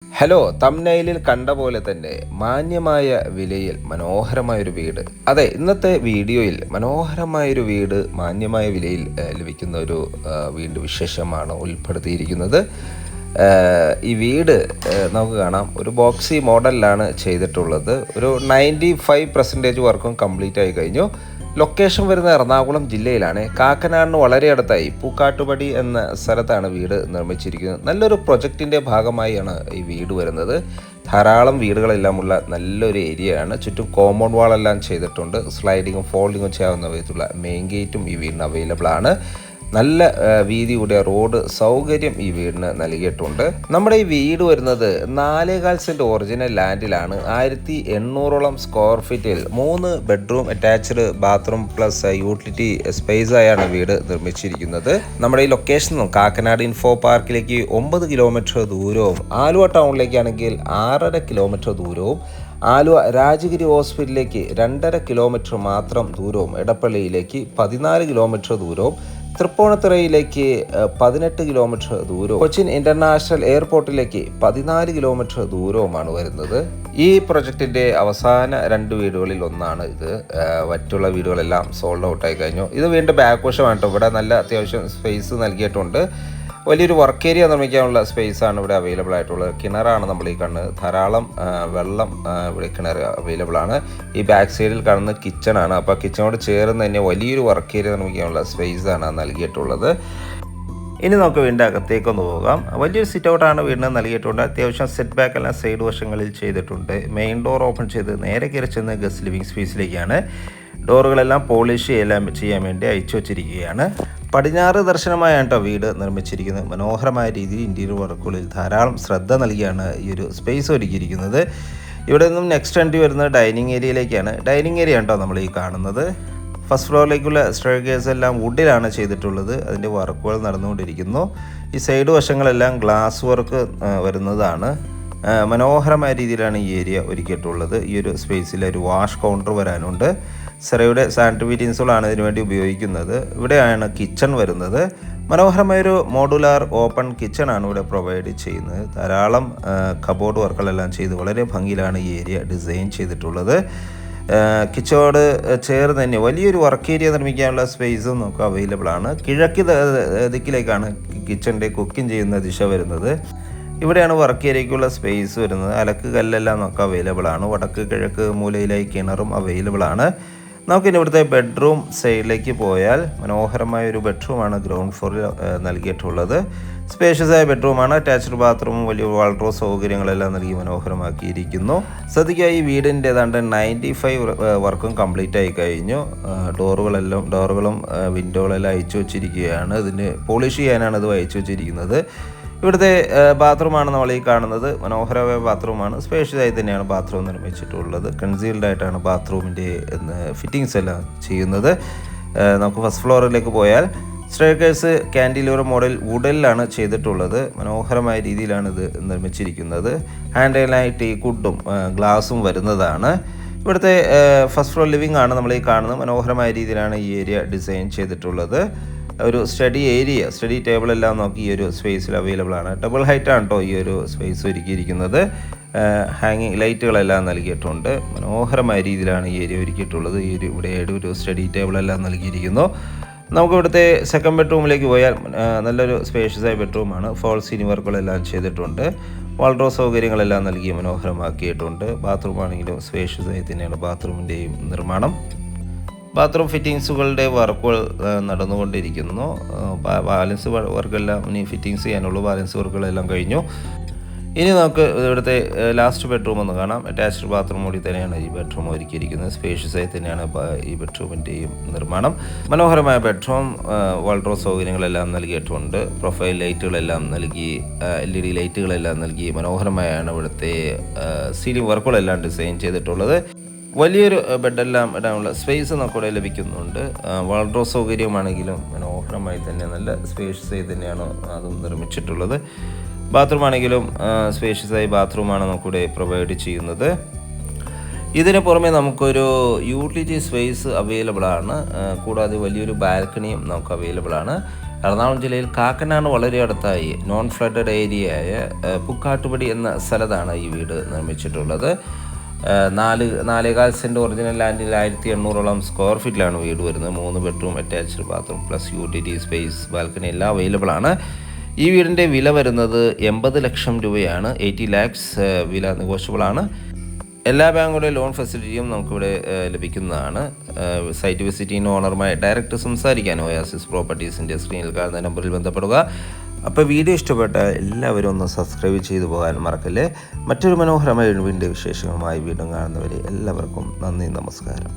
Hello, തംബ്നെയിലിൽ കണ്ട പോലെ തന്നെ മാന്യമായ വിലയിൽ മനോഹരമായൊരു വീട്. അതെ, ഇന്നത്തെ വീഡിയോയിൽ മനോഹരമായൊരു വീട് മാന്യമായ വിലയിൽ ലഭിക്കുന്ന ഒരു വീട് വിശേഷമാണ് ഉൾപ്പെടുത്തിയിരിക്കുന്നത്. ഈ വീട് നമുക്ക് കാണാം, ഒരു ബോക്സി മോഡലിലാണ് ചെയ്തിട്ടുള്ളത്. ഒരു 95% വർക്കും കംപ്ലീറ്റ് ആയി കഴിഞ്ഞു. ലൊക്കേഷൻ വരുന്ന എറണാകുളം ജില്ലയിലാണ്. കാക്കനാടിന് വളരെ അടുത്തായി പൂക്കാട്ടുപടി എന്ന സ്ഥലത്താണ് വീട് നിർമ്മിച്ചിരിക്കുന്നത്. നല്ലൊരു പ്രൊജക്റ്റിൻ്റെ ഭാഗമായാണ് ഈ വീട് വരുന്നത്. ധാരാളം വീടുകളെല്ലാമുള്ള നല്ലൊരു ഏരിയയാണ്. ചുറ്റും കോമ്പൗണ്ട് വാളെല്ലാം ചെയ്തിട്ടുണ്ട്. സ്ലൈഡിങ്ങും ഫോൾഡിങ്ങും ചെയ്യാവുന്ന വിധത്തിലുള്ള മെയിൻ ഗേറ്റും ഈ വീടിന് അവൈലബിൾ ആണ്. നല്ല വീതി കൂടിയ റോഡ് സൗകര്യം ഈ വീടിന് നൽകിയിട്ടുണ്ട്. നമ്മുടെ ഈ വീട് വരുന്നത് 4.25 സെൻറ്റ് ഒറിജിനൽ ലാൻഡിലാണ്. 1800ഓളം സ്ക്വയർ ഫീറ്റിൽ 3 bedroom attached bathroom plus utility space ആയാണ് വീട് നിർമ്മിച്ചിരിക്കുന്നത്. നമ്മുടെ ഈ ലൊക്കേഷൻ കാക്കനാട് ഇൻഫോ പാർക്കിലേക്ക് 9 കിലോമീറ്റർ ദൂരവും, ആലുവ ടൗണിലേക്കാണെങ്കിൽ 6.5 കിലോമീറ്റർ ദൂരവും, ആലുവ രാജഗിരി ഹോസ്പിറ്റലിലേക്ക് 2.5 കിലോമീറ്റർ മാത്രം ദൂരവും, എടപ്പള്ളിയിലേക്ക് 14 കിലോമീറ്റർ ദൂരവും, തൃപ്പൂണിത്തുറയിലേക്ക് 18 കിലോമീറ്റർ ദൂരവും, കൊച്ചിൻ ഇന്റർനാഷണൽ എയർപോർട്ടിലേക്ക് 14 കിലോമീറ്റർ ദൂരവുമാണ് വരുന്നത്. ഈ പ്രൊജക്റ്റിൻ്റെ അവസാന 2 വീടുകളിൽ ഒന്നാണ് ഇത്. മറ്റുള്ള വീടുകളെല്ലാം സോൾഡ് ഔട്ടായി കഴിഞ്ഞു. ഇത് വീണ്ടും ബാക്ക് വശമാണ്. ഇവിടെ നല്ല അത്യാവശ്യം സ്പേസ് നൽകിയിട്ടുണ്ട്. വലിയൊരു വർക്ക് ഏരിയ നിർമ്മിക്കാനുള്ള സ്പേസാണ് ഇവിടെ അവൈലബിൾ ആയിട്ടുള്ളത്. കിണറാണ് നമ്മൾ ഈ കാണുന്നത്. ധാരാളം വെള്ളം ഇവിടെ കിണർ അവൈലബിൾ ആണ്. ഈ ബാക്ക് സൈഡിൽ കാണുന്ന കിച്ചണാണ്. അപ്പോൾ കിച്ചണോട് ചേർന്ന് തന്നെ വലിയൊരു വർക്ക് ഏരിയ നിർമ്മിക്കാനുള്ള സ്പേസാണ് നൽകിയിട്ടുള്ളത്. ഇനി നമുക്ക് വീടിൻ്റെ അകത്തേക്കൊന്ന് പോകാം. വലിയൊരു സിറ്റ് ഔട്ടാണ് വീടിന് നൽകിയിട്ടുണ്ട്. അത്യാവശ്യം സെറ്റ് ബാക്ക് എല്ലാം സൈഡ് വശങ്ങളിൽ ചെയ്തിട്ടുണ്ട്. മെയിൻ ഡോർ ഓപ്പൺ ചെയ്ത് നേരെ കയറി ചെന്ന് ഗസ്റ്റ് ലിവിങ് സ്പേസിലേക്കാണ്. ഡോറുകളെല്ലാം പോളിഷ് ചെയ്യാൻ വേണ്ടി അയച്ചു വച്ചിരിക്കുകയാണ്. പടിഞ്ഞാറ് ദർശനമായാണ് കേട്ടോ വീട് നിർമ്മിച്ചിരിക്കുന്നത്. മനോഹരമായ രീതിയിൽ ഇൻറ്റീരിയർ വർക്കുകളിൽ ധാരാളം ശ്രദ്ധ നൽകിയാണ് ഈ ഒരു സ്പേസ് ഒരുക്കിയിരിക്കുന്നത്. ഇവിടെ നിന്നും നെക്സ്റ്റ് എൻട്രി വരുന്നത് ഡൈനിങ് ഏരിയയിലേക്കാണ്. ഡൈനിങ് ഏരിയ കേട്ടോ നമ്മൾ ഈ കാണുന്നത്. ഫസ്റ്റ് ഫ്ലോറിലേക്കുള്ള സ്റ്റെയർകേസ് എല്ലാം വുഡിലാണ് ചെയ്തിട്ടുള്ളത്. അതിൻ്റെ വർക്കുകൾ നടന്നുകൊണ്ടിരിക്കുന്നു. ഈ സൈഡ് വശങ്ങളെല്ലാം ഗ്ലാസ് വർക്ക് വരുന്നതാണ്. മനോഹരമായ രീതിയിലാണ് ഈ ഏരിയ ഒരുക്കിയിട്ടുള്ളത്. ഈ ഒരു സ്പേസിൽ ഒരു വാഷ് കൗണ്ടർ വരാനുണ്ട്. സെറയുടെ സാനിറ്ററി ഫിറ്റിങ്സുകളാണ് ഇതിനുവേണ്ടി ഉപയോഗിക്കുന്നത്. ഇവിടെയാണ് കിച്ചൺ വരുന്നത്. മനോഹരമായൊരു മോഡുലാർ ഓപ്പൺ കിച്ചണാണ് ഇവിടെ പ്രൊവൈഡ് ചെയ്യുന്നത്. ധാരാളം കബോർഡ് വർക്കുകളെല്ലാം ചെയ്ത് വളരെ ഭംഗിയിലാണ് ഈ ഏരിയ ഡിസൈൻ ചെയ്തിട്ടുള്ളത്. കിച്ചണോട് ചേർന്ന് തന്നെ വലിയൊരു വർക്ക് ഏരിയ നിർമ്മിക്കാനുള്ള സ്പേസും നമുക്ക് അവൈലബിൾ ആണ്. കിഴക്ക് ദിക്കിലേക്കാണ് കിച്ചണിൻ്റെ കുക്കിംഗ് ചെയ്യുന്ന ദിശ വരുന്നത്. ഇവിടെയാണ് വർക്ക് ഏരിയയ്ക്കുള്ള സ്പേസ് വരുന്നത്. അലക്ക് കല്ലെല്ലാം നമുക്ക് അവൈലബിൾ ആണ്. വടക്ക് കിഴക്ക് മൂലയിലായി കിണറും അവൈലബിൾ ആണ്. നമുക്കിനി ഇവിടുത്തെ ബെഡ്റൂം സൈഡിലേക്ക് പോയാൽ മനോഹരമായ ഒരു ബെഡ്റൂമാണ് ഗ്രൗണ്ട് ഫ്ലോറിൽ നൽകിയിട്ടുള്ളത്. സ്പേഷ്യസ് ആയ ബെഡ്റൂമാണ്. അറ്റാച്ച്ഡ് ബാത്റൂമും വലിയ വാൾഡ്രോബ് സൗകര്യങ്ങളെല്ലാം നൽകി മനോഹരമാക്കിയിരിക്കുന്നു. ശ്രദ്ധിക്കുക, ഈ വീടിൻ്റെ ഏതാണ്ട് 95 വർക്കും കംപ്ലീറ്റ് ആയി കഴിഞ്ഞു. ഡോറുകളും വിൻഡോകളെല്ലാം അയച്ചു വച്ചിരിക്കുകയാണ്. ഇതിന് പോളിഷ് ചെയ്യാനാണ് ഇത് അയച്ചു വച്ചിരിക്കുന്നത്. ഇവിടുത്തെ ബാത്റൂമാണ് നമ്മൾ ഈ കാണുന്നത്. മനോഹരമായ ബാത്റൂമാണ്. സ്പേഷ്യസ് ആയി തന്നെയാണ് ബാത്റൂം നിർമ്മിച്ചിട്ടുള്ളത്. കൺസീൽഡ് ആയിട്ടാണ് ബാത്റൂമിൻ്റെ ഫിറ്റിങ്സ് എല്ലാം ചെയ്യുന്നത്. നമുക്ക് ഫസ്റ്റ് ഫ്ലോറിലേക്ക് പോയാൽ സ്റ്റെയർകേസ് കാൻഡിലിവർ മോഡൽ വുഡനിലാണ് ചെയ്തിട്ടുള്ളത്. മനോഹരമായ രീതിയിലാണ് ഇത് നിർമ്മിച്ചിരിക്കുന്നത്. ഹാൻഡിലായി ടീ കുഡും ഗ്ലാസും വരുന്നതാണ്. ഇവിടുത്തെ ഫസ്റ്റ് ഫ്ലോർ ലിവിംഗ് ആണ് നമ്മൾ ഈ കാണുന്നത്. മനോഹരമായ രീതിയിലാണ് ഈ ഏരിയ ഡിസൈൻ ചെയ്തിട്ടുള്ളത്. ഒരു സ്റ്റഡി ടേബിൾ എല്ലാം നോക്കി ഈ ഒരു സ്പേസിൽ അവൈലബിൾ ആണ്. ഡബിൾ ഹൈറ്റ് ആണ് കേട്ടോ ഈ ഒരു സ്പേസ് ഒരുക്കിയിരിക്കുന്നത്. ഹാങ്ങിങ് ലൈറ്റുകളെല്ലാം നൽകിയിട്ടുണ്ട്. മനോഹരമായ രീതിയിലാണ് ഈ ഏരിയ ഒരുക്കിയിട്ടുള്ളത്. ഇവിടെ ഒരു സ്റ്റഡി ടേബിളെല്ലാം നൽകിയിരിക്കുന്നു. നമുക്ക് ഇവിടുത്തെ സെക്കൻഡ് ബെഡ്റൂമിലേക്ക് പോയാൽ നല്ലൊരു സ്പേഷ്യസ് ആയ ബെഡ്റൂമാണ്. ഫോൾ സീലിംഗ് വർക്കുകളെല്ലാം ചെയ്തിട്ടുണ്ട്. വാൾഡ്രോബ് സൗകര്യങ്ങളെല്ലാം നൽകി മനോഹരമാക്കിയിട്ടുണ്ട്. ബാത്റൂം ആണെങ്കിലും സ്പേഷ്യസ് ആയി തന്നെയാണ് ബാത്റൂമിൻ്റെയും നിർമ്മാണം. ബാത്റൂം ഫിറ്റിങ്സുകളുടെ വർക്കുകൾ നടന്നുകൊണ്ടിരിക്കുന്നു. ബാലൻസ് വർക്കെല്ലാം ഇനി ഫിറ്റിങ്സ് ചെയ്യാനുള്ളൂ. ബാലൻസ് വർക്കുകളെല്ലാം കഴിഞ്ഞു. ഇനി നമുക്ക് ഇവിടുത്തെ ലാസ്റ്റ് ബെഡ്റൂം ഒന്ന് കാണാം. അറ്റാച്ച്ഡ് ബാത്റൂം കൂടി തന്നെയാണ് ഈ ബെഡ്റൂം ഒരുക്കിയിരിക്കുന്നത്. സ്പേഷ്യസ് ആയി തന്നെയാണ് ഈ ബെഡ്റൂമിൻ്റെയും നിർമ്മാണം. മനോഹരമായ ബെഡ്റൂം, വാൾഡ്രോബ് സൗകര്യങ്ങളെല്ലാം നൽകിയിട്ടുണ്ട്. പ്രൊഫൈൽ ലൈറ്റുകളെല്ലാം നൽകി, LED ലൈറ്റുകളെല്ലാം നൽകി മനോഹരമായാണ് ഇവിടുത്തെ സീലിംഗ് വർക്കുകളെല്ലാം ഡിസൈൻ ചെയ്തിട്ടുള്ളത്. വലിയൊരു ബെഡെല്ലാം ഇടാനുള്ള സ്പേസ് നമുക്കിവിടെ ലഭിക്കുന്നുണ്ട്. വാൾഡ്രോബ് സൗകര്യമാണെങ്കിലും മനോഹരമായി തന്നെ നല്ല സ്പേഷ്യസ് ആയി തന്നെയാണ് അതും നിർമ്മിച്ചിട്ടുള്ളത്. ബാത്റൂം ആണെങ്കിലും സ്പേഷ്യസ് ആയി ബാത്റൂമാണ് നമുക്കിവിടെ പ്രൊവൈഡ് ചെയ്യുന്നത്. ഇതിന് പുറമെ നമുക്കൊരു യൂട്ടിലിറ്റി സ്പേസ് അവൈലബിൾ ആണ്. കൂടാതെ വലിയൊരു ബാൽക്കണിയും നമുക്ക് അവൈലബിൾ ആണ്. എറണാകുളം ജില്ലയിൽ കാക്കനാട് വളരെ അടുത്തായി നോൺ ഫ്ലഡഡ് ഏരിയയായ പുക്കാട്ടുപടി എന്ന സ്ഥലത്താണ് ഈ വീട് നിർമ്മിച്ചിട്ടുള്ളത്. 4.25 സെൻറ്റ് ഒറിജിനൽ ലാൻഡിൽ 1800ഓളം സ്ക്വയർ ഫീറ്റിലാണ് വീട് വരുന്നത്. 3 bedroom, attached bathroom plus utility space, balcony എല്ലാം അവൈലബിൾ ആണ്. ഈ വീടിൻ്റെ വില വരുന്നത് 80 ലക്ഷം രൂപയാണ്. 80 ലാക്സ് വില നെഗോഷ്യബിൾ ആണ്. എല്ലാ ബാങ്കുകളുടെ ലോൺ ഫെസിലിറ്റിയും നമുക്കിവിടെ ലഭിക്കുന്നതാണ്. സൈറ്റ് വിസിറ്റിംഗ് ഓണറുമായി ഡയറക്റ്റ് സംസാരിക്കാൻ ഒയാസിസ് പ്രോപ്പർട്ടീസിൻ്റെ സ്ക്രീനിൽ കാണുന്ന നമ്പറിൽ ബന്ധപ്പെടുക. അപ്പോൾ വീഡിയോ ഇഷ്ടപ്പെട്ട എല്ലാവരും ഒന്ന് സബ്സ്ക്രൈബ് ചെയ്തു പോകാൻ മറക്കല്ലേ. മറ്റൊരു മനോഹരമായ വീടിൻ്റെ വിശേഷങ്ങളുമായി വീണ്ടും കാണുന്നവരെ എല്ലാവർക്കും നന്ദി, നമസ്കാരം.